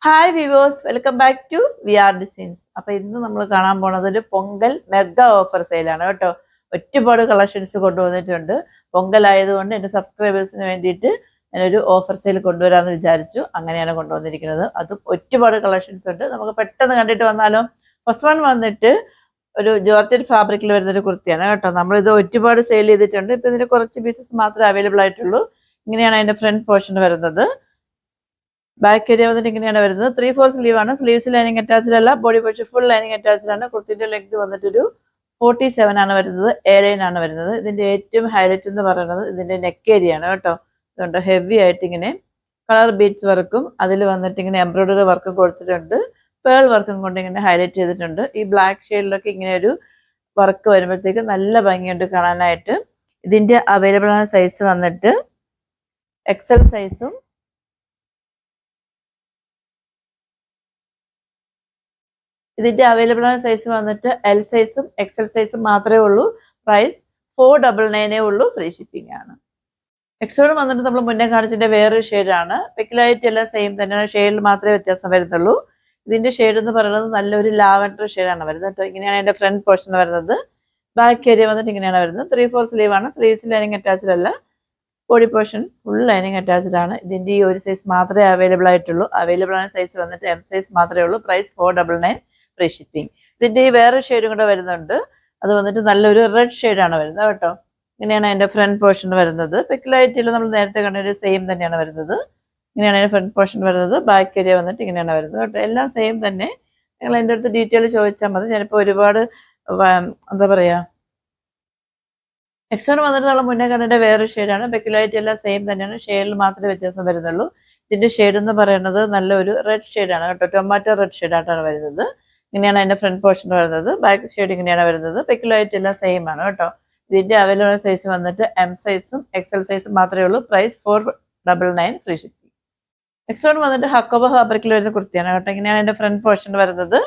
Hi viewers, welcome back to V R designs. അപ്പൊ ഇന്ന് നമ്മൾ കാണാൻ പോണത് ഒരു പൊങ്കൽ മെഗാ ഓഫർ സെയിലാണ് കേട്ടോ. ഒരുപാട് കളക്ഷൻസ് കൊണ്ടുവന്നിട്ടുണ്ട്. പൊങ്കൽ ആയതുകൊണ്ട് എൻ്റെ സബ്സ്ക്രൈബേഴ്സിന് വേണ്ടിയിട്ട് ഞാനൊരു ഓഫർ സെയിൽ കൊണ്ടുവരാമെന്ന് വിചാരിച്ചു. അങ്ങനെയാണ് കൊണ്ടുവന്നിരിക്കുന്നത്. അതും ഒരുപാട് കളക്ഷൻസ് ഉണ്ട്. നമുക്ക് പെട്ടെന്ന് കണ്ടിട്ട് വന്നാലോ. ഫസ്റ്റ് വൺ വന്നിട്ട് ഒരു ജോർജറ്റ് ഫാബ്രിക്കിൽ വരുന്നൊരു കുർത്തിയാണ് കേട്ടോ. നമ്മളിത് ഒരുപാട് സെയിൽ ചെയ്തിട്ടുണ്ട്. ഇപ്പൊ ഇതിന് കുറച്ച് പീസസ് മാത്രമേ അവൈലബിൾ ആയിട്ടുള്ളൂ. ഇങ്ങനെയാണ് അതിന്റെ ഫ്രണ്ട് പോർഷൻ വരുന്നത്. ബാക്ക് ഏരിയ വന്നിട്ട് ഇങ്ങനെയാണ് വരുന്നത്. 3/4 സ്ലീവ് ആണ്. സ്ലീവ്സ് ലൈനിങ് അറ്റാച്ച്ഡ് അല്ല. Body portion full lining attached ആണ്. കുർത്തിന്റെ ലെങ്ത് വന്നിട്ടൊരു 47 ആണ് വരുന്നത്. എ ലൈൻ ആണ് വരുന്നത്. ഇതിന്റെ ഏറ്റവും ഹൈലൈറ്റ് എന്ന് പറയുന്നത് ഇതിന്റെ നെക്ക് ഏരിയ ആണ് കേട്ടോ. അതുകൊണ്ട് ഹെവി ആയിട്ട് ഇങ്ങനെ കളർ ബീഡ്സ് വർക്കും അതിൽ വന്നിട്ട് ഇങ്ങനെ എംബ്രോയിഡറി വർക്കും കൊടുത്തിട്ടുണ്ട്. പേൾ വർക്കും കൊണ്ട് ഇങ്ങനെ ഹൈലൈറ്റ് ചെയ്തിട്ടുണ്ട്. ഈ ബ്ലാക്ക് ഷെയ്ഡിലൊക്കെ ഇങ്ങനെ ഒരു വർക്ക് വരുമ്പോഴത്തേക്ക് നല്ല ഭംഗിയുണ്ട് കാണാനായിട്ട്. ഇതിന്റെ അവൈലബിൾ ആയ സൈസ് വന്നിട്ട് എക്സൽ സൈസും ഇതിന്റെ അവൈലബിൾ ആയ സൈസ് വന്നിട്ട് എൽ സൈസും എക്സൽ സൈസും മാത്രമേ ഉള്ളൂ. പ്രൈസ് 499 ഉള്ളൂ. ഫ്രീ ഷിപ്പിംഗ് ആണ്. എക്സോഡ് വന്നിട്ട് നമ്മൾ മുന്നേ കാണിച്ചതിന്റെ വേറൊരു ഷെയ്ഡാണ്. പെക്കിലായിട്ട് എല്ലാം സെയിം തന്നെയാണ്. ഷെയ്ഡിൽ മാത്രമേ വ്യത്യാസം വരുന്നുള്ളൂ. ഇതിന്റെ ഷെയ്ഡ് എന്ന് പറയുന്നത് നല്ലൊരു ലാവൻഡർ ഷെയ്ഡാണ് വരുന്നത് കേട്ടോ. ഇങ്ങനെയാണ് അതിന്റെ ഫ്രണ്ട് പോർഷൻ വരുന്നത്. ബാക്ക് ഏരിയ വന്നിട്ട് ഇങ്ങനെയാണ് വരുന്നത്. 3/4 സ്ലീവ് ആണ്. സ്ലീവ്സ് ലൈനിങ് അറ്റാച്ച്ഡ് അല്ല. Body portion full lining attached ആണ്. ഇതിന്റെ ഈ ഒരു സൈസ് മാത്രമേ അവൈലബിൾ ആയിട്ടുള്ളൂ. അവൈലബിൾ ആയ സൈസ് വന്നിട്ട് എം സൈസ് മാത്രമേ ഉള്ളൂ. Price 499 free shipping. ഇതിന്റെ ഈ വേറെ ഷെയ്ഡും കൂടെ വരുന്നുണ്ട്. അത് വന്നിട്ട് നല്ലൊരു റെഡ് ഷെയ്ഡാണ് വരുന്നത് കേട്ടോ. ഇങ്ങനെയാണ് അതിന്റെ ഫ്രണ്ട് പോർഷൻ വരുന്നത്. പെക്കിലായിട്ടില്ല നമ്മൾ നേരത്തെ കണ്ടൊരു സെയിം തന്നെയാണ് വരുന്നത്. ഇങ്ങനെയാണ് അതിന്റെ ഫ്രണ്ട് പോർഷൻ വരുന്നത്. ബാക്ക് ഏരിയ വന്നിട്ട് ഇങ്ങനെയാണ് വരുന്നത് കേട്ടോ. എല്ലാം സെയിം തന്നെ. നിങ്ങൾ എൻ്റെ അടുത്ത് ഡീറ്റെയിൽ ചോദിച്ചാൽ മതി. ഞാനിപ്പോൾ ഒരുപാട് എന്താ പറയാ നെക്സ്റ്റ് വന്നിട്ട് നമ്മൾ മുന്നേ കണ്ടതിന്റെ വേറൊരു ഷെയ്ഡാണ്. പെക്കിലായിട്ട് എല്ലാം സെയിം തന്നെയാണ്. ഷെയ്ഡിൽ മാത്രമേ വ്യത്യാസം വരുന്നുള്ളൂ. ഇതിന്റെ ഷെയ്ഡ് എന്ന് പറയുന്നത് നല്ലൊരു റെഡ് ഷെയ്ഡാണ് കേട്ടോ. ടൊമാറ്റോ റെഡ് ഷെയ്ഡായിട്ടാണ് വരുന്നത്. ഇങ്ങനെയാണ് അതിന്റെ ഫ്രണ്ട് പോർഷൻ വരുന്നത്. ബാക്ക് ഷെയ്ഡ് ഇങ്ങനെയാണ് വരുന്നത്. പെക്കിലായിട്ട് എല്ലാം സെയിം ആണ് കേട്ടോ. ഇതിന്റെ അവൈലബിൾ സൈസ് വന്നിട്ട് എം സൈസും എക്സൽ സൈസും മാത്രമേ ഉള്ളൂ. Price 499 free shipping. നെക്സ്റ്റ് വന്നിട്ട് ഹക്കോബ ഫാബ്രിക്കിൽ വരുന്ന കുർത്തിയാണ് കേട്ടോ. ഇങ്ങനെയാണ് അതിന്റെ ഫ്രണ്ട് പോർഷൻ വരുന്നത്.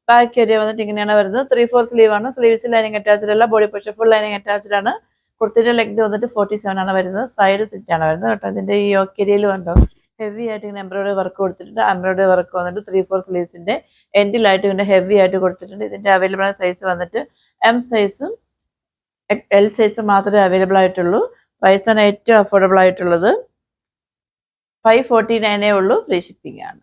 ബാക്ക് ഏരിയ വന്നിട്ട് ഇങ്ങനെയാണ് വരുന്നത്. 3/4 സ്ലീവ് ആണ്. സ്ലീവ്സ് ലൈനിങ് അറ്റാച്ച്ഡ് അല്ല. Body portion full lining attached ആണ്. കുർത്തിന്റെ ലെങ്ത് വന്നിട്ട് 47 ആണ് വരുന്നത്. സൈഡ് സിറ്റ് ആണ് വരുന്നത് കേട്ടോ. ഇതിന്റെ ഈ യോക്ക് ഏരിയയിൽ കണ്ടോ ഹെവി ആയിട്ട് ഇങ്ങനെ എംബ്രോയിഡറി വർക്ക് കൊടുത്തിട്ടുണ്ട്. എംബ്രോയിഡറി വർക്ക് വന്നിട്ട് 3/4 സ്ലീവ്സിന്റെ എൻഡിലായിട്ട് ഇങ്ങനെ ഹെവി ആയിട്ട് കൊടുത്തിട്ടുണ്ട്. ഇതിന്റെ അവൈലബിൾ ആയ സൈസ് വന്നിട്ട് എം സൈസും എൽ സൈസും മാത്രമേ അവൈലബിൾ ആയിട്ടുള്ളൂ. പ്രൈസാണ് ഏറ്റവും അഫോർഡബിൾ ആയിട്ടുള്ളത്. 549 ഉള്ളൂ. ഫ്രീ ഷിപ്പിംഗ് ആണ്.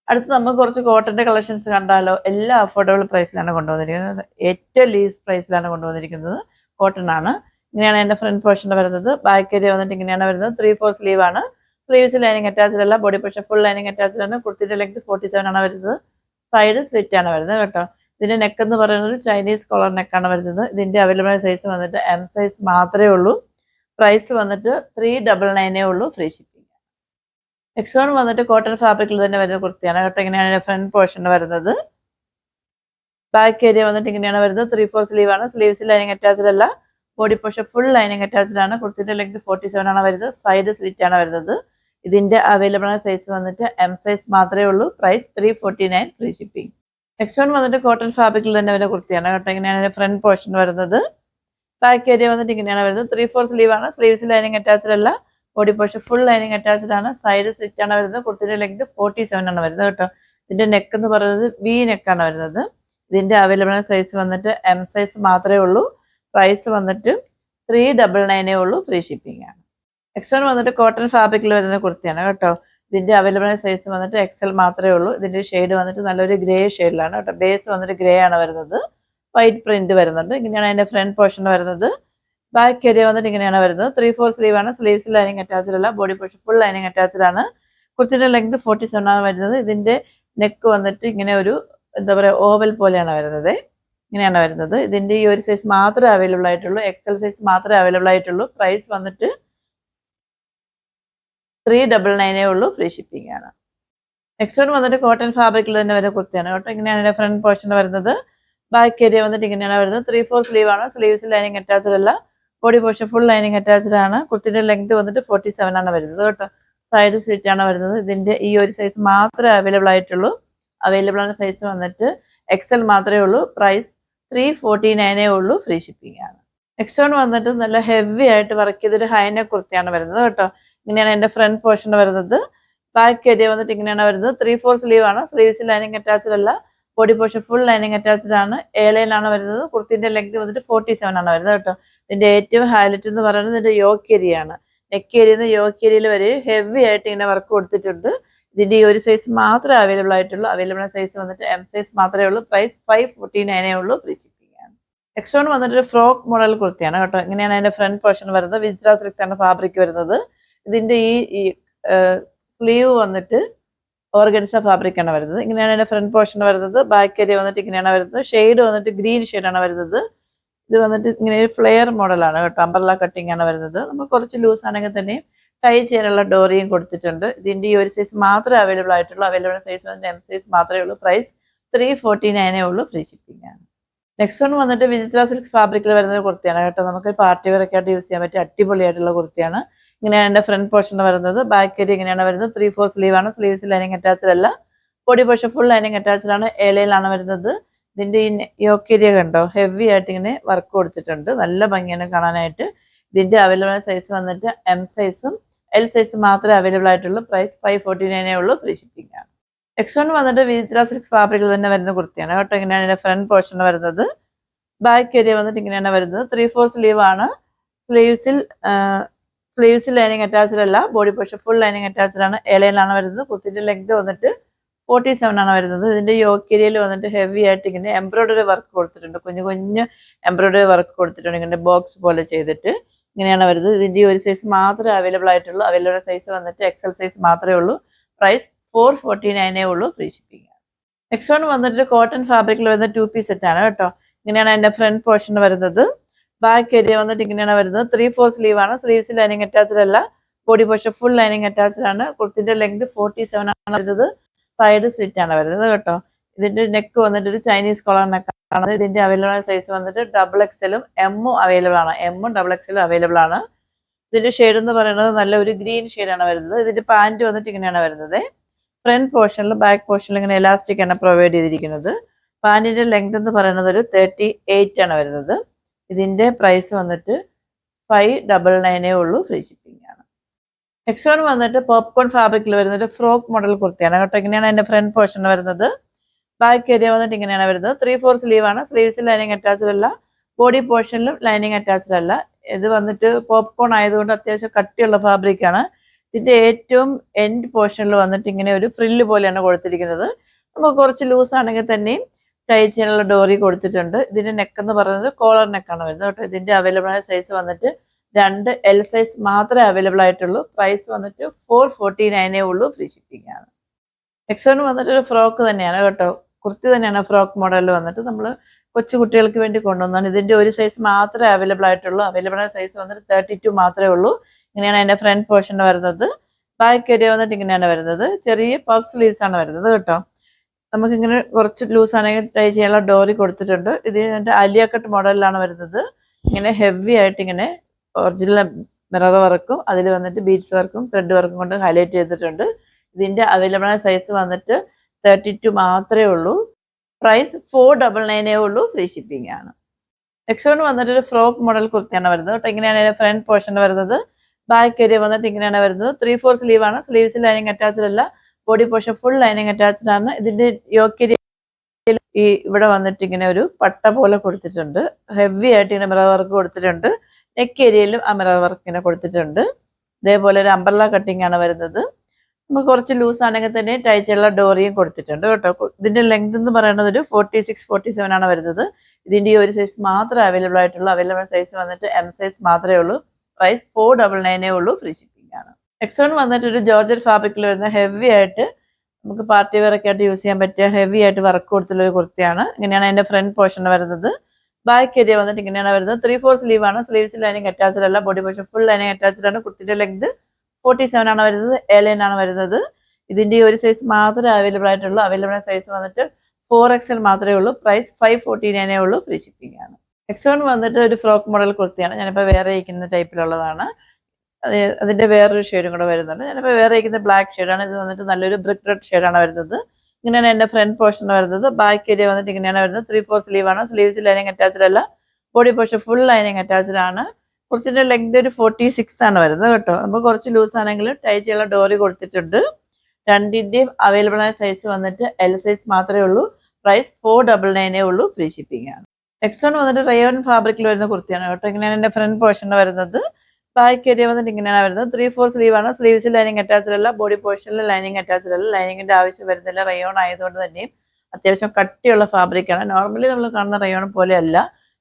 അടുത്ത് നമുക്ക് കുറച്ച് കോട്ടന്റെ കളക്ഷൻസ് കണ്ടാലോ. എല്ലാം അഫോർഡബിൾ പ്രൈസിലാണ് കൊണ്ടുവന്നിരിക്കുന്നത്. ഏറ്റവും ലീസ് പ്രൈസിലാണ് കൊണ്ടുവന്നിരിക്കുന്നത്. കോട്ടൺ ആണ്. ഇങ്ങനെയാണ് എന്റെ ഫ്രണ്ട് പോർഷൻ വരുന്നത്. ബാക്ക് ഏരിയ വന്നിട്ട് ഇങ്ങനെയാണ് വരുന്നത്. 3/4 സ്ലീവ് ആണ്. സ്ലീവ്സ് ലൈനിങ് അറ്റാച്ച്ഡ് അല്ല. Body portion full lining attached ആണ്. കുർത്തിന്റെ ലെങ്ത് 47 ആണ് വരുന്നത്. സൈഡ് സ്ലിറ്റ് ആണ് വരുന്നത് കേട്ടോ. ഇതിന്റെ നെക്ക് എന്ന് പറയുന്നത് ചൈനീസ് കോളർ നെക്കാണ് വരുന്നത്. ഇതിന്റെ അവൈലബിൾ സൈസ് വന്നിട്ട് എം സൈസ് മാത്രമേ ഉള്ളൂ. പ്രൈസ് വന്നിട്ട് 399 ഉള്ളൂ. Free shipping. നെക്സ്റ്റ് വൺ വന്നിട്ട് കോട്ടൺ ഫാബ്രിക്കിൽ തന്നെ വരുന്ന കുർത്തിയാണ് കേട്ടോ. ഇങ്ങനെയാണ് ഫ്രണ്ട് പോർഷൻ വരുന്നത്. ബാക്ക് ഏരിയ വന്നിട്ട് ഇങ്ങനെയാണ് വരുന്നത്. 3/4 സ്ലീവ് ആണ്. സ്ലീവ്സ് ലൈനിങ് അറ്റാച്ച്ഡ് അല്ല. Body portion full lining attached ആണ്. കുർത്തിന്റെ ലെങ്ത് 47 ആണ് വരുന്നത്. സൈഡ് സ്ലിറ്റ് ആണ് വരുന്നത്. ഇതിന്റെ അവൈലബിൾ ആയ സൈസ് വന്നിട്ട് എം സൈസ് മാത്രമേ ഉള്ളൂ. Price 349 free shipping. Next one വന്നിട്ട് കോട്ടൺ ഫാബ്രിക്കിൽ തന്നെ വരുന്ന കുർത്തിയാണ് കേട്ടോ. ഇങ്ങനെയാണ് ഫ്രണ്ട് പോർഷൻ വരുന്നത്. ബാക്ക് ഏരിയ വന്നിട്ട് ഇങ്ങനെയാണ് വരുന്നത്. 3/4 സ്ലീവ് ആണ്. സ്ലീവ്സ് ലൈനിങ് അറ്റാച്ച്ഡ് അല്ല. Body portion full lining attached ആണ്. സൈഡ് സ്ലിറ്റ് ആണ് വരുന്നത്. കുർത്തിന്റെ ലെങ്ത് 47 ആണ് വരുന്നത് കേട്ടോ. ഇതിന്റെ നെക്ക് എന്ന് പറയുന്നത് വി നെക്കാണ് വരുന്നത്. ഇതിന്റെ അവൈലബിൾ ആയ സൈസ് വന്നിട്ട് എം സൈസ് മാത്രമേ ഉള്ളൂ. പ്രൈസ് വന്നിട്ട് 399 ഉള്ളൂ. ഫ്രീ ഷിപ്പിംഗ് ആണ്. നെക്സ്റ്റ് വൺ വന്നിട്ട് കോട്ടൺ ഫാബ്രിക്കിൽ വരുന്ന കുർത്തിയാണ് കേട്ടോ. ഇതിന്റെ അവൈലബിൾ സൈസ് വന്നിട്ട് എക്സൽ മാത്രമേ ഉള്ളൂ. ഇതിന്റെ ഷെയ്ഡ് വന്നിട്ട് നല്ലൊരു ഗ്രേ ഷെയ്ഡിലാണ് കേട്ടോ. ബേസ് വന്നിട്ട് ഗ്രേ ആണ് വരുന്നത്. വൈറ്റ് പ്രിന്റ് വരുന്നുണ്ട്. ഇങ്ങനെയാണ് അതിന്റെ ഫ്രണ്ട് പോർഷൻ വരുന്നത്. ബാക്ക് ഏരിയ വന്നിട്ട് ഇങ്ങനെയാണ് വരുന്നത്. 3/4 സ്ലീവ് ആണ്. സ്ലീവ്സ് ലൈനിങ് അറ്റാച്ച്ഡ് അല്ല. Body portion full lining attached ആണ്. കുർത്തിന്റെ ലെങ്ത് 47 ആണ് വരുന്നത്. ഇതിന്റെ നെക്ക് വന്നിട്ട് ഇങ്ങനെ ഒരു എന്താ പറയുക ഓവൽ പോലെയാണ് വരുന്നത്. ഇങ്ങനെയാണ് വരുന്നത്. ഇതിന്റെ ഈ ഒരു സൈസ് മാത്രമേ അവൈലബിൾ ആയിട്ടുള്ളൂ. എക്സൽ സൈസ് മാത്രമേ അവൈലബിൾ ആയിട്ടുള്ളൂ. പ്രൈസ് വന്നിട്ട് 399 ഉള്ളൂ. ഫ്രീ ഷിപ്പിംഗ് ആണ്. നെക്സ്റ്റ് വൺ വന്നിട്ട് കോട്ടൺ ഫാബ്രിക്കിൽ തന്നെ വരുന്ന കുർത്തിയാണ് കേട്ടോ. ഇങ്ങനെയാണ് ഫ്രണ്ട് പോർഷൻ വരുന്നത്. ബാക്ക് ഏരിയ വന്നിട്ട് ഇങ്ങനെയാണ് വരുന്നത്. 3/4 സ്ലീവ് ആണ്. സ്ലീവ്സ് ലൈനിങ് അറ്റാച്ച്ഡ് അല്ല. Body portion full lining attached ആണ്. കുർത്തിന്റെ ലെങ്ത് വന്നിട്ട് 47 ആണ് വരുന്നത് കേട്ടോ. സൈഡ് സ്ലിറ്റ് ആണ് വരുന്നത്. ഇതിന്റെ ഈ ഒരു സൈസ് മാത്രമേ അവൈലബിൾ ആയിട്ടുള്ളൂ. അവൈലബിൾ ആണ് സൈസ് വന്നിട്ട് എക്സൽ മാത്രമേ ഉള്ളൂ. പ്രൈസ് 349 ഉള്ളൂ. ഫ്രീ ഷിപ്പിംഗ് ആണ്. നെക്സ്റ്റ് വൺ വന്നിട്ട് നല്ല ഹെവി ആയിട്ട് വർക്ക് ചെയ്തൊരു ഹൈനെക്ക് കുർത്തിയാണ് വരുന്നത് കേട്ടോ. ഇങ്ങനെയാണ് എന്റെ ഫ്രണ്ട് പോർഷൻ വരുന്നത്. ബാക്ക് ഏരിയ വന്നിട്ട് ഇങ്ങനെയാണ് വരുന്നത്. 3/4 സ്ലീവ് ആണ്. സ്ലീവ്സിൽ ലൈനിങ് അറ്റാച്ച്ഡ് അല്ല. Body portion full lining attached ആണ്. എ ലൈനാണ് വരുന്നത്. കുർത്തിന്റെ ലെങ്ത് വന്നിട്ട് 47 ആണ് വരുന്നത് കേട്ടോ. ഇതിന്റെ ഏറ്റവും ഹൈലൈറ്റ് എന്ന് പറയുന്നത് ഇതിന്റെ യോക്ക് ഏരിയ ആണ്. നെക്ക് ഏരിയയിൽ നിന്ന് യോക്ക് ഏരിയയിൽ വരെ ഹെവി ആയിട്ട് ഇങ്ങനെ വർക്ക് കൊടുത്തിട്ടുണ്ട്. ഇതിന്റെ ഈ ഒരു സൈസ് മാത്രമേ അവൈലബിൾ ആയിട്ടുള്ളൂ. അവൈലബിൾ സൈസ് വന്നിട്ട് എം സൈസ് മാത്രമേ ഉള്ളൂ. പ്രൈസ് 549 ഉള്ളൂ. ഫ്രീ ഷിപ്പിംഗ് ആണ്. നെക്സ്റ്റ് വൺ വന്നിട്ട് ഒരു ഫ്രോക്ക് മോഡൽ കുർത്തിയാണ് കേട്ടോ. ഇങ്ങനെയാണ് അതിന്റെ ഫ്രണ്ട് പോർഷൻ വരുന്നത്. വിസ്ര സിൽക്സ് ആണ് ഫാബ്രിക് വരുന്നത്. ഇതിന്റെ ഈ സ്ലീവ് വന്നിട്ട് ഓർഗൻസ ഫാബ്രിക് ആണ് വരുന്നത്. ഇങ്ങനെയാണ് അതിന്റെ ഫ്രണ്ട് പോർഷൻ വരുന്നത്. ബാക്ക് ഏരിയ വന്നിട്ട് ഇങ്ങനെയാണ് വരുന്നത്. ഷെയ്ഡ് വന്നിട്ട് ഗ്രീൻ ഷെയ്ഡാണ് വരുന്നത്. ഇത് വന്നിട്ട് ഇങ്ങനെ ഒരു ഫ്ലെയർ മോഡലാണ് കേട്ടോ. അംബ്രല്ല കട്ടിംഗ് ആണ് വരുന്നത്. നമുക്ക് കുറച്ച് ലൂസ് ആണെങ്കിൽ തന്നെയും ടൈ ചെയ്യാനുള്ള ഡോറിയും കൊടുത്തിട്ടുണ്ട്. ഇതിന്റെ ഈ ഒരു സൈസ് മാത്രമേ അവൈലബിൾ ആയിട്ടുള്ളൂ. അവൈലബിൾ സൈസ് വന്നിട്ട് എം സൈസ് മാത്രമേ ഉള്ളൂ. പ്രൈസ് 349 ഉള്ളൂ. ഫ്രീ ഷിപ്പിംഗ് ആണ്. നെക്സ്റ്റ് വൺ വന്നിട്ട് വിചിത്ര സിൽക്ക് ഫാബ്രിക്കിൽ വരുന്ന കുർത്തിയാണ് കേട്ടോ. നമുക്ക് പാർട്ടി വെയർ ഒക്കെ ആയിട്ട് യൂസ് ചെയ്യാൻ പറ്റിയ അടിപൊളിയായിട്ടുള്ള കുർത്തിയാണ്. ഇങ്ങനെയാണ് എൻ്റെ ഫ്രണ്ട് പോർഷൻ വരുന്നത്. ബാക്ക് ഏരിയ ഇങ്ങനെയാണ് വരുന്നത്. 3/4 സ്ലീവ് ആണ്. സ്ലീവ്സ് ലൈനിങ് അറ്റാച്ച്ഡ് അല്ല. Body portion full lining attached ആണ്. ഏലയിലാണ് വരുന്നത്. ഇതിന്റെ ഈ യോക്ക് ഏരിയ കണ്ടോ, ഹെവി ആയിട്ട് ഇങ്ങനെ വർക്ക് കൊടുത്തിട്ടുണ്ട്. നല്ല ഭംഗിയാണ് കാണാനായിട്ട്. ഇതിന്റെ അവൈലബിൾ സൈസ് വന്നിട്ട് എം സൈസും എൽ സൈസ് മാത്രമേ അവൈലബിൾ ആയിട്ടുള്ളൂ. പ്രൈസ് 549 ഉള്ളൂ. ഫ്രീ ഷിപ്പിംഗ് ആണ്. നെക്സ്റ്റ് വൺ വന്നിട്ട് വിചിത്ര സിൽക്ക് ഫാബ്രിക്കിൽ തന്നെ വരുന്ന കുർത്തിയാണ് കേട്ടോ. ഇങ്ങനെയാണ് ഇതിന്റെ ഫ്രണ്ട് പോർഷൻ വരുന്നത്. ബാക്ക് ഏരിയ വന്നിട്ട് ഇങ്ങനെയാണ് വരുന്നത്. 3/4 സ്ലീവ് ആണ്. സ്ലീവ്സിൽ ലൈനിങ് അറ്റാച്ച്ഡ് അല്ല. Body portion full lining attached ആണ്. ഏലയിലാണ് വരുന്നത്. കുർത്തിന്റെ ലെങ്ത് വന്നിട്ട് 47 ആണ് വരുന്നത്. ഇതിന്റെ യോക്ക് ഏരിയയിൽ വന്നിട്ട് ഹെവി ആയിട്ട് ഇങ്ങനെ എംബ്രോയിഡറി വർക്ക് കൊടുത്തിട്ടുണ്ട്. കുഞ്ഞു കുഞ്ഞു എംബ്രോയിഡറി വർക്ക് കൊടുത്തിട്ടുണ്ട്. ഇങ്ങനെ ബോക്സ് പോലെ ചെയ്തിട്ട് ഇങ്ങനെയാണ് വരുന്നത്. ഇതിന്റെ ഒരു സൈസ് മാത്രമേ അവൈലബിൾ ആയിട്ടുള്ളൂ. അവൈലബിൾ സൈസ് വന്നിട്ട് എക്സൽ സൈസ് മാത്രമേ ഉള്ളൂ. പ്രൈസ് 449 ഉള്ളൂ. ഫ്രീ ഷിപ്പിംഗ് ആണ്. നെക്സ്റ്റ് വൺ വന്നിട്ട് കോട്ടൺ ഫാബ്രിക്കിൽ വരുന്ന 2 പീസ് സെറ്റ് ആണ് കേട്ടോ. ഇങ്ങനെയാണ് അതിന്റെ ഫ്രണ്ട് പോർഷൻ വരുന്നത്. ബാക്ക് ഏരിയ വന്നിട്ട് ഇങ്ങനെയാണ് വരുന്നത്. 3/4 സ്ലീവ് ആണ്. സ്ലീവ്സ് ലൈനിങ് അറ്റാച്ച്ഡ് അല്ല. Body portion full lining attached ആണ്. കുർത്തിന്റെ ലെങ്ത് 47 ആണ് വരുന്നത്. സൈഡ് സ്ലിറ്റ് ആണ് വരുന്നത് കേട്ടോ. ഇതിന്റെ നെക്ക് വന്നിട്ട് ഒരു ചൈനീസ് കോളർ നെക്കാണ്. ഇതിന്റെ അവൈലബിൾ സൈസ് വന്നിട്ട് XXL എമ്മും അവൈലബിൾ ആണ്. എമ്മും XXL അവൈലബിൾ ആണ്. ഇതിന്റെ ഷെയ്ഡ് എന്ന് പറയുന്നത് നല്ല ഒരു ഗ്രീൻ ഷെയ്ഡാണ് വരുന്നത്. ഇതിന്റെ പാന്റ് വന്നിട്ട് ഇങ്ങനെയാണ് വരുന്നത്. ഫ്രണ്ട് പോർഷനിലും ബാക്ക് പോർഷനിലും ഇങ്ങനെ എലാസ്റ്റിക് ആണ് പ്രൊവൈഡ് ചെയ്തിരിക്കുന്നത്. പാന്റിന്റെ ലെങ്ത് എന്ന് പറയുന്നത് ഒരു 38 ആണ് വരുന്നത്. ഇതിന്റെ പ്രൈസ് വന്നിട്ട് 599 ഉള്ളൂ. ഫ്രീ ഷിപ്പിംഗ് ആണ്. നെക്സ്റ്റ് വൺ വന്നിട്ട് പോപ്കോൺ ഫാബ്രിക്കിൽ വരുന്നത് ഫ്രോക്ക് മോഡൽ കുർത്തിയാണ് കേട്ടോ. ഇങ്ങനെയാണ് അതിന്റെ ഫ്രണ്ട് പോർഷൻ വരുന്നത്. ബാക്ക് ഏരിയ വന്നിട്ട് ഇങ്ങനെയാണ് വരുന്നത്. 3/4 സ്ലീവ് ആണ്. സ്ലീവ്സിൽ ലൈനിങ് അറ്റാച്ച്ഡ് അല്ല. ബോഡി പോർഷനിലും ലൈനിങ് അറ്റാച്ച്ഡ് അല്ല. ഇത് വന്നിട്ട് പോപ്കോൺ ആയതുകൊണ്ട് അത്യാവശ്യം കട്ടിയുള്ള ഫാബ്രിക് ആണ്. ഇതിന്റെ ഏറ്റവും എൻഡ് പോർഷനിൽ വന്നിട്ട് ഇങ്ങനെ ഒരു ഫ്രില്ല് പോലെയാണ് കൊടുത്തിരിക്കുന്നത്. നമുക്ക് കുറച്ച് ലൂസ് ആണെങ്കിൽ തന്നെയും ടൈ ചെയ്യാനുള്ള ഡോറി കൊടുത്തിട്ടുണ്ട്. ഇതിന്റെ നെക്ക് എന്ന് പറയുന്നത് കോളർ നെക്കാണ് വരുന്നത് കേട്ടോ. ഇതിന്റെ അവൈലബിൾ ആയ സൈസ് വന്നിട്ട് 2 എൽ സൈസ് മാത്രമേ അവൈലബിൾ ആയിട്ടുള്ളൂ. പ്രൈസ് വന്നിട്ട് 449 ഉള്ളൂ. ഫ്രീ ഷിപ്പിംഗ് ആണ്. നെക്സ്റ്റ് വൺ വന്നിട്ട് ഒരു ഫ്രോക്ക് തന്നെയാണ് കേട്ടോ. കുർത്തി തന്നെയാണ് ഫ്രോക്ക് മോഡലിൽ വന്നിട്ട് നമ്മൾ കൊച്ചു കുട്ടികൾക്ക് വേണ്ടി കൊണ്ടുവന്നാണ്. ഇതിന്റെ ഒരു സൈസ് മാത്രമേ അവൈലബിൾ ആയിട്ടുള്ളൂ. അവൈലബിൾ ആയ സൈസ് വന്നിട്ട് 32 മാത്രമേ ഉള്ളൂ. ഇങ്ങനെയാണ് അതിന്റെ ഫ്രണ്ട് പോർഷൻ വരുന്നത്. ബാക്ക് ഏരിയ വന്നിട്ട് ഇങ്ങനെയാണ് വരുന്നത്. ചെറിയ പഫ് സ്ലീവ്സ് ആണ് വരുന്നത് കേട്ടോ. നമുക്കിങ്ങനെ കുറച്ച് ലൂസ് ആണെങ്കിൽ ടൈ ചെയ്യാനുള്ള ഡോറി കൊടുത്തിട്ടുണ്ട്. ഇത് അലിയ കട്ട് മോഡലിലാണ് വരുന്നത്. ഇങ്ങനെ ഹെവി ആയിട്ട് ഇങ്ങനെ ഒറിജിനൽ മിറർ വർക്കും അതിൽ വന്നിട്ട് ബീഡ്സ് വർക്കും ത്രെഡ് വർക്കും കൊണ്ട് ഹൈലൈറ്റ് ചെയ്തിട്ടുണ്ട്. ഇതിന്റെ അവൈലബിൾ സൈസ് വന്നിട്ട് 32 മാത്രമേ ഉള്ളൂ. പ്രൈസ് 499 ഉള്ളൂ. ഫ്രീ ഷിപ്പിംഗ് ആണ്. നെക്സ്റ്റ് വൺ വന്നിട്ട് ഒരു ഫ്രോക്ക് മോഡൽ കുർത്തിയാണ് വരുന്നത് കേട്ടോ. ഇങ്ങനെയാണ് അതിന്റെ ഫ്രണ്ട് പോർഷൻ വരുന്നത്. ബാക്ക് ഏരിയ വന്നിട്ട് ഇങ്ങനെയാണ് വരുന്നത്. 3/4 സ്ലീവ് ആണ്. സ്ലീവ്സ് ലൈനിങ് അറ്റാച്ച്ഡ് അല്ല. Body portion full lining attached ആണ്. ഇതിന്റെ യോക്ക് ഏരിയ ഈ ഇവിടെ വന്നിട്ട് ഇങ്ങനെ ഒരു പട്ട പോലെ കൊടുത്തിട്ടുണ്ട്. ഹെവി ആയിട്ട് ഇങ്ങനെ മിറർ വർക്ക് കൊടുത്തിട്ടുണ്ട്. നെക്ക് ഏരിയയിലും ആ മിറർ വർക്ക് ഇങ്ങനെ കൊടുത്തിട്ടുണ്ട്. ഇതേപോലെ ഒരു അംബ്രല്ല കട്ടിംഗ് ആണ് വരുന്നത്. നമുക്ക് കുറച്ച് ലൂസ് ആണെങ്കിൽ തന്നെ ടൈ ചെയ്യാനുള്ള ഡോറിയും കൊടുത്തിട്ടുണ്ട് കേട്ടോ. ഇതിന്റെ ലെങ്ത് എന്ന് പറയുന്നത് ഒരു 46-47 ആണ് വരുന്നത്. ഇതിന്റെ ഈ ഒരു സൈസ് മാത്രമേ അവൈലബിൾ ആയിട്ടുള്ളൂ. അവൈലബിൾ സൈസ് വന്നിട്ട് എം സൈസ് മാത്രമേ ഉള്ളൂ. പ്രൈസ് 499 ഉള്ളൂ. ഫ്രീ ഷിപ്പിംഗ് ആണ്. നെക്സ്റ്റ് വൺ വന്നിട്ട് ഒരു ജോർജറ്റ് ഫാബ്രിക്കിൽ വരുന്ന ഹെവി ആയിട്ട് നമുക്ക് പാർട്ടി വെയർ ഒക്കെ ആയിട്ട് യൂസ് ചെയ്യാൻ പറ്റിയ ഹെവി ആയിട്ട് വർക്ക് കൊടുത്തുള്ള ഒരു കുർത്തിയാണ്. ഇങ്ങനെയാണ് അതിന്റെ ഫ്രണ്ട് പോർഷൻ വരുന്നത്. ബാക്ക് ഏരിയ വന്നിട്ട് ഇങ്ങനെയാണ് വരുന്നത്. 3/4 സ്ലീവ് ആണ്. സ്ലീവ്സ് ലൈനിങ് അറ്റാച്ച്ഡ് അല്ല. Body portion full lining attached ആണ്. കുർത്തിന്റെ ലെങ്ത് 47 ആണ് വരുന്നത്. എലൈൻ ആണ് വരുന്നത്. ഇതിന്റെ ഒരു സൈസ് മാത്രമേ അവൈലബിൾ ആയിട്ടുള്ളൂ. അവൈലബിൾ സൈസ് വന്നിട്ട് 4XL മാത്രമേ ഉള്ളൂ. പ്രൈസ് 549 ഉള്ളൂ. ഫ്രീ ഷിപ്പിംഗ് ആണ്. നെക്സ്റ്റ് വൺ വന്നിട്ട് ഒരു ഫ്രോക്ക് മോഡൽ കുർത്തിയാണ്. ഞാനിപ്പോൾ വേറെ ഇരിക്കുന്ന ടൈപ്പിലുള്ളതാണ്. അതിന്റെ വേറൊരു ഷെയ്ഡും കൂടെ വരുന്നുണ്ട്. ഞാനിപ്പോൾ വേറെ ഇരിക്കുന്ന ബ്ലാക്ക് ഷെയ്ഡാണ്. ഇത് വന്നിട്ട് നല്ലൊരു ബ്രിക്ക് റെഡ് ഷെയ്ഡാണ് വരുന്നത്. ഇങ്ങനെയാണ് എന്റെ ഫ്രണ്ട് പോർഷൻ വരുന്നത്. ബാക്ക് ഏരിയ വന്നിട്ട് ഇങ്ങനെയാണ് വരുന്നത്. 3/4 സ്ലീവ് ആണ്. സ്ലീവ്സ് ലൈനിങ് അറ്റാച്ച്ഡ് അല്ല. Body portion full lining attached ആണ്. കുർത്തിന്റെ ലെങ്ത് ഒരു 46 ആണ് വരുന്നത് കേട്ടോ. നമുക്ക് കുറച്ച് ലൂസ് ആണെങ്കിൽ ടൈ ചെയ്യാനുള്ള ഡോറി കൊടുത്തിട്ടുണ്ട്. രണ്ടിൻ്റെയും അവൈലബിൾ ആയ സൈസ് വന്നിട്ട് എൽ സൈസ് മാത്രമേ ഉള്ളൂ. പ്രൈസ് 499 ഉള്ളൂ. ഫ്രീ ഷിപ്പിംഗ് ആണ്. നെക്സ്റ്റ് വൺ വന്നിട്ട് റയോൺ ഫാബ്രിക്കിൽ വരുന്ന കുർത്തിയാണ് കേട്ടോ. ഇങ്ങനെയാണ് എൻ്റെ ഫ്രണ്ട് പോർഷനിൽ വരുന്നത്. ബാക്ക് ഏരിയ വന്നിട്ട് ഇങ്ങനെയാണ് വരുന്നത്. 3/4 സ്ലീവ് ആണ്. സ്ലീവ്സിൽ ലൈനിങ് അറ്റാച്ച്ഡ് അല്ല. ബോഡി പോർഷനിൽ ലൈനിങ് അറ്റാച്ച്ഡ് അല്ല. ലൈനിങ്ങിന്റെ ആവശ്യം വരുന്നില്ല. റയോൺ ആയതുകൊണ്ട് തന്നെയും അത്യാവശ്യം കട്ടിയുള്ള ഫാബ്രിക്കാണ്. നോർമലി നമ്മൾ കാണുന്ന റയോൺ പോലെയല്ല,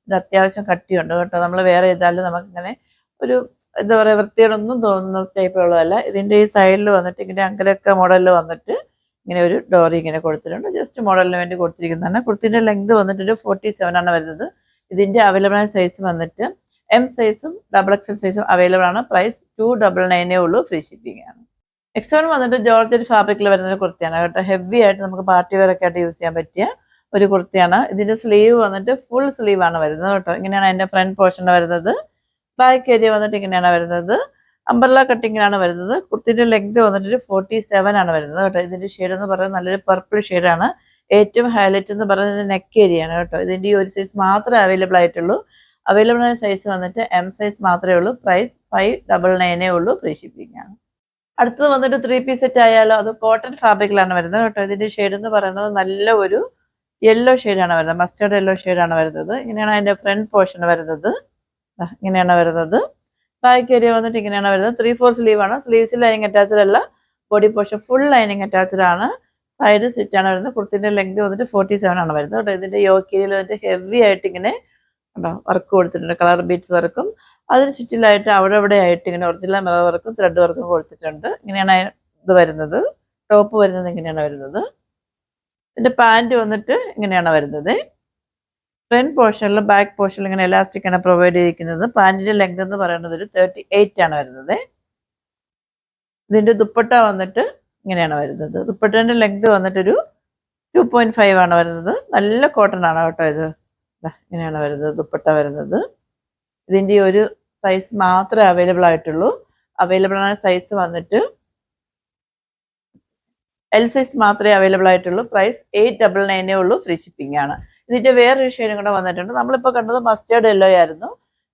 ഇത് അത്യാവശ്യം കട്ടിയുണ്ട് കേട്ടോ. നമ്മൾ വേറെ ചെയ്താലും നമുക്കിങ്ങനെ ഒരു എന്താ പറയുക വൃത്തിയോടൊന്നും തോന്നുന്ന ടൈപ്പുള്ളതല്ല. ഇതിൻ്റെ ഈ സൈഡിൽ വന്നിട്ട് ഇങ്ങനെ അങ്കലൊക്കെ മോഡലിൽ വന്നിട്ട് ഇങ്ങനെ ഒരു ഡോറി ഇങ്ങനെ കൊടുത്തിട്ടുണ്ട്. ജസ്റ്റ് മോഡലിന് വേണ്ടി കൊടുത്തിരിക്കുന്നതാണ്. കുർത്തിൻ്റെ ലെങ്ത് വന്നിട്ട് ഒരു 47 ആണ് വരുന്നത്. ഇതിൻ്റെ അവൈലബിൾ ആയ സൈസ് വന്നിട്ട് എം സൈസും XXL സൈസും അവൈലബിൾ ആണ്. പ്രൈസ് 299 ഉള്ളൂ. ഫ്രീ ഷിപ്പിംഗ് ആണ്. നെക്സ്റ്റ് വൺ വന്നിട്ട് ജോർജറ്റ് ഫാബ്രിക്കിൽ വരുന്ന ഒരു കുർത്തിയാണ് കേട്ടോ. ഹെവി ആയിട്ട് നമുക്ക് പാർട്ടി വെയർ ഒക്കെ ആയിട്ട് യൂസ് ചെയ്യാൻ പറ്റിയ ഒരു കുർത്തിയാണ്. ഇതിന്റെ സ്ലീവ് വന്നിട്ട് ഫുൾ സ്ലീവ് ആണ് വരുന്നത് കേട്ടോ. ഇങ്ങനെയാണ് അതിന്റെ ഫ്രണ്ട് പോർഷൻ വരുന്നത്. ബാക്ക് ഏരിയ വന്നിട്ട് ഇങ്ങനെയാണ് വരുന്നത്. അംബ്രല്ല കട്ടിങ്ങിലാണ് വരുന്നത്. കുർത്തിന്റെ ലെങ്ത് വന്നിട്ട് 47 ആണ് വരുന്നത് കേട്ടോ. ഇതിന്റെ ഷെയ്ഡ് എന്ന് പറയുന്നത് നല്ലൊരു പർപ്പിൾ ഷെയ്ഡാണ്. ഏറ്റവും ഹൈലൈറ്റ് എന്ന് പറയുന്നത് നെക്ക് ഏരിയ ആണ് കേട്ടോ. ഇതിന്റെ ഈ ഒരു സൈസ് മാത്രമേ അവൈലബിൾ ആയിട്ടുള്ളൂ. അവൈലബിൾ ആയ സൈസ് വന്നിട്ട് എം സൈസ് മാത്രമേ ഉള്ളൂ. പ്രൈസ് 599 ഉള്ളൂ. ഫ്രീ ഷിപ്പിംഗ് ആണ്. അടുത്തത് വന്നിട്ട് 3 പീസ് സെറ്റ് ആയാലോ, അത് കോട്ടൺ ഫാബ്രിക്കിലാണ് വരുന്നത് കേട്ടോ. ഇതിന്റെ ഷെയ്ഡ് എന്ന് പറയുന്നത് നല്ല ഒരു യെല്ലോ ഷെയ്ഡാണ് വരുന്നത്. മസ്റ്റേർഡ് യെല്ലോ ഷെയ്ഡാണ് വരുന്നത്. ഇങ്ങനെയാണ് അതിന്റെ ഫ്രണ്ട് പോർഷൻ വരുന്നത്. ഇങ്ങനെയാണ് വരുന്നത്. ബാക്ക് ഏരിയ വന്നിട്ട് ഇങ്ങനെയാണ് വരുന്നത്. 3/4 സ്ലീവ് ആണ്. സ്ലീവ്സിൽ ലൈനിങ് അറ്റാച്ച്ഡ് അല്ല. Body portion full lining attached ആണ്. സൈഡ് സ്റ്റിച്ച് ആണ് വരുന്നത്. കുർത്തിന്റെ ലെങ്ത് വന്നിട്ട് 47 ആണ് വരുന്നത് കേട്ടോ. ഇതിന്റെ യോക്ക് ഏരിയയിൽ വന്നിട്ട് ഹെവി ആയിട്ട് ഇങ്ങനെ വർക്ക് കൊടുത്തിട്ടുണ്ട്. കളർ ബീഡ്സ് വർക്കും അതിന് ചുറ്റിലായിട്ട് അവിടെ ആയിട്ട് ഇങ്ങനെ ഒറിജിനൽ മിറർ വർക്കും ത്രെഡ് വർക്കും കൊടുത്തിട്ടുണ്ട്. ഇങ്ങനെയാണ് ഇത് വരുന്നത്. ടോപ്പ് വരുന്നത് ഇങ്ങനെയാണ് വരുന്നത്. ഇതിന്റെ പാൻറ് വന്നിട്ട് ഇങ്ങനെയാണ് വരുന്നത്. ഫ്രണ്ട് പോർഷനിലും ബാക്ക് പോർഷനിലും ഇങ്ങനെ എലാസ്റ്റിക് ആണ് പ്രൊവൈഡ് ചെയ്തിരിക്കുന്നത്. പാൻറിന്റെ ലെങ്ത് എന്ന് പറയുന്നത് ഒരു 38 ആണ് വരുന്നത്. ഇതിന്റെ ദുപ്പട്ട വന്നിട്ട് ഇങ്ങനെയാണ് വരുന്നത്. ദുപ്പട്ടേന്റെ ലെങ്ത് വന്നിട്ടൊരു 2.5 ആണ് വരുന്നത്. നല്ല കോട്ടൺ ആണ് കേട്ടോ ഇത്. ഇങ്ങനെയാണ് വരുന്നത് ദുപ്പട്ട വരുന്നത്. ഇതിന്റെ ഒരു സൈസ് മാത്രമേ അവൈലബിൾ ആയിട്ടുള്ളൂ. അവൈലബിൾ ആയ സൈസ് വന്നിട്ട് എൽ സൈസ് മാത്രമേ അവൈലബിൾ ആയിട്ടുള്ളൂ. പ്രൈസ് 899 ഉള്ളൂ. ഫ്രീ ഷിപ്പിംഗ് ആണ്. ഇതിന്റെ വേറൊരു ഷെയ്ഡും കൂടെ വന്നിട്ടുണ്ട്. നമ്മളിപ്പോൾ കണ്ടത് മസ്റ്റേർഡ് യെല്ലോ ആയിരുന്നു.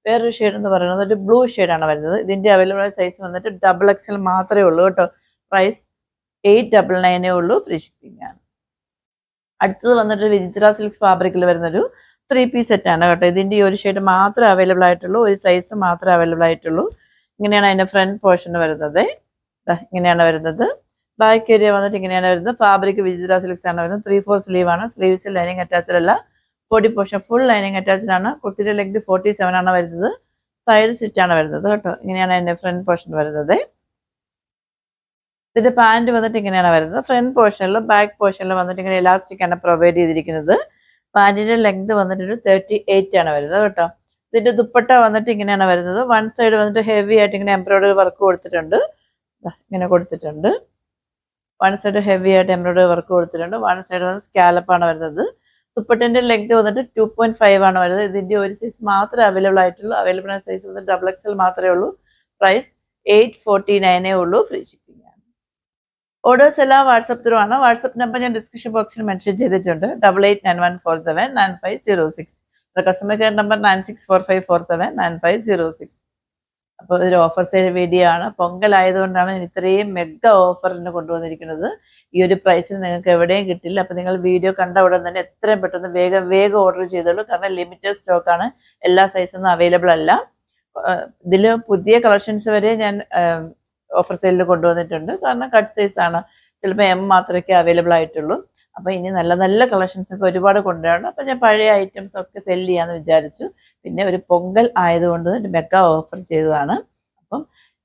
വേറൊരു ഷെയ്ഡ് എന്ന് പറയുന്നത് ഒരു ബ്ലൂ ഷെയ്ഡാണ് വരുന്നത്. ഇതിന്റെ അവൈലബിൾ ആയ സൈസ് വന്നിട്ട് XXL മാത്രമേ ഉള്ളൂ കേട്ടോ. പ്രൈസ് 899 ഉള്ളൂ. ഫ്രീ ഷിപ്പിംഗ് ആണ്. അടുത്തത് വന്നിട്ട് വിചിത്ര സിൽക്ക് ഫാബ്രിക്കിൽ വരുന്നൊരു 3 പീസ് സെറ്റ് ആണ് കേട്ടോ. ഇതിന്റെ ഈ ഒരു ഷെയ്ഡ് മാത്രമേ അവൈലബിൾ ആയിട്ടുള്ളൂ. ഒരു സൈസ് മാത്രമേ അവൈലബിൾ ആയിട്ടുള്ളൂ. ഇങ്ങനെയാണ് അതിന്റെ ഫ്രണ്ട് പോർഷൻ വരുന്നത്. ഇങ്ങനെയാണ് വരുന്നത്. ബാക്ക് ഏരിയ വന്നിട്ട് ഇങ്ങനെയാണ് വരുന്നത്. ഫാബ്രിക് വിചിത്ര സിൽക്സ് ആണ് വരുന്നത്. 3/4 സ്ലീവ് ആണ്. സ്ലീവ്സിൽ ലൈനിങ് അറ്റാച്ച്ഡ് അല്ല. Body portion full lining attached ആണ്. കുർത്തിയുടെ ലെങ്ത് 47 ആണ് വരുന്നത്. സൈഡ് സ്റ്റിച്ച് ആണ് വരുന്നത് കേട്ടോ. ഇങ്ങനെയാണ് അതിന്റെ ഫ്രണ്ട് പോർഷൻ വരുന്നത്. ഇതിന്റെ പാൻറ് വന്നിട്ട് ഇങ്ങനെയാണ് വരുന്നത്. ഫ്രണ്ട് പോർഷനിലും ബാക്ക് പോർഷനിലും വന്നിട്ട് ഇങ്ങനെ എലാസ്റ്റിക് ആണ് പ്രൊവൈഡ് ചെയ്തിരിക്കുന്നത്. പാൻറിന്റെ ലെങ്ത് വന്നിട്ട് ഒരു 38 ആണ് വരുന്നത് കേട്ടോ. ഇതിന്റെ ദുപ്പട്ട വന്നിട്ട് ഇങ്ങനെയാണ് വരുന്നത്. വൺ സൈഡ് വന്നിട്ട് ഹെവി ആയിട്ട് ഇങ്ങനെ എംബ്രോയിഡറി വർക്ക് കൊടുത്തിട്ടുണ്ട്. ഇങ്ങനെ കൊടുത്തിട്ടുണ്ട്. വൺ സൈഡ് ഹെവി ആയിട്ട് എംബ്രോയിഡറി വർക്ക് കൊടുത്തിട്ടുണ്ട്. വൺ സൈഡ് വന്ന് സ്കാലപ്പ് ആണ് വരുന്നത്. ദുപ്പട്ടന്റെ ലെങ്ത് വന്നിട്ട് 2.5 ആണ് വരുന്നത്. ഇതിന്റെ ഒരു സൈസ് മാത്രമേ അവൈലബിൾ ആയിട്ടുള്ളൂ. അവൈലബിൾ ആയ സൈസ് വന്നിട്ട് XXL മാത്രമേ ഉള്ളൂ. പ്രൈസ് 849 ഉള്ളൂ. ഫ്രീ ഷിപ്പിംഗ് ആണ്. ഓർഡേഴ്സ് എല്ലാം വാട്സപ്പ് ത്രൂ ആണ്. വാട്സപ്പ് നമ്പർ ഞാൻ ഡിസ്ക്രിപ്ഷൻ ബോക്സിൽ മെൻഷൻ ചെയ്തിട്ടുണ്ട്. 8891479506. Customer care number 9645479506. അപ്പോൾ ഇതൊരു ഓഫർ സെയിൽ വീഡിയോ ആണ്. പൊങ്കൽ ആയതുകൊണ്ടാണ് ഞാൻ ഇത്രയും മെഗാ ഓഫറിന് കൊണ്ടുവന്നിരിക്കുന്നത്. ഈ ഒരു പ്രൈസിന് നിങ്ങൾക്ക് എവിടെയും കിട്ടില്ല. അപ്പോൾ നിങ്ങൾ വീഡിയോ കണ്ട ഉടൻ തന്നെ എത്രയും പെട്ടെന്ന് വേഗം ഓർഡർ ചെയ്തോളൂ. കാരണം ലിമിറ്റഡ് സ്റ്റോക്കാണ്. എല്ലാ സൈസൊന്നും അവൈലബിൾ അല്ല. ഇതിൽ പുതിയ കളക്ഷൻസ് വരെ ഞാൻ ഓഫർ സെയിലിൽ കൊണ്ടുവന്നിട്ടുണ്ട്. കാരണം കട്ട് സൈസ് ആണ്. ചിലപ്പോൾ എം മാത്രമേ അവൈലബിൾ ആയിട്ടുള്ളൂ. അപ്പോൾ ഇനി നല്ല നല്ല കളക്ഷൻസ് ഒക്കെ ഒരുപാട് കൊണ്ടുവരണം. അപ്പോൾ ഞാൻ പഴയ ഐറ്റംസ് ഒക്കെ സെല് ചെയ്യാമെന്ന് വിചാരിച്ചു. പിന്നെ ഒരു പൊങ്കൽ ആയതുകൊണ്ട് ഒരു മെഗാ ഓഫർ ചെയ്തതാണ്. അപ്പം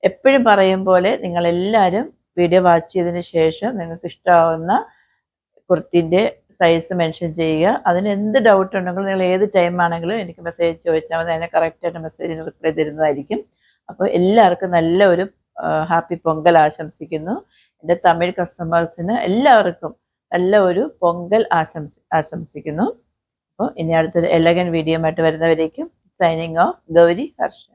എപ്പോഴും പറയും പോലെ നിങ്ങളെല്ലാവരും വീഡിയോ വാച്ച് ചെയ്തതിന് ശേഷം നിങ്ങൾക്ക് ഇഷ്ടമാവുന്ന കുർത്തിൻ്റെ സൈസ് മെൻഷൻ ചെയ്യുക. അതിന് എന്ത് ഡൗട്ട് ഉണ്ടെങ്കിലും നിങ്ങൾ ഏത് ടൈം ആണെങ്കിലും എനിക്ക് മെസ്സേജ് ചോദിച്ചാൽ മതി. അതിനെ കറക്റ്റായിട്ട് മെസ്സേജിന് റിപ്ലൈ തരുന്നതായിരിക്കും. അപ്പോൾ എല്ലാവർക്കും നല്ല ഒരു ഹാപ്പി പൊങ്കൽ ആശംസിക്കുന്നു. എൻ്റെ തമിഴ് കസ്റ്റമേഴ്സിന് എല്ലാവർക്കും നല്ല ഒരു പൊങ്കൽ ആശംസിക്കുന്നു. അപ്പോൾ ഇനി അടുത്തൊരു എലഗൻ വീഡിയോ ആയിട്ട് വരുന്നവരേക്കും സൈനിങ് ഓഫ് ഗൗരി ഹർഷൻ.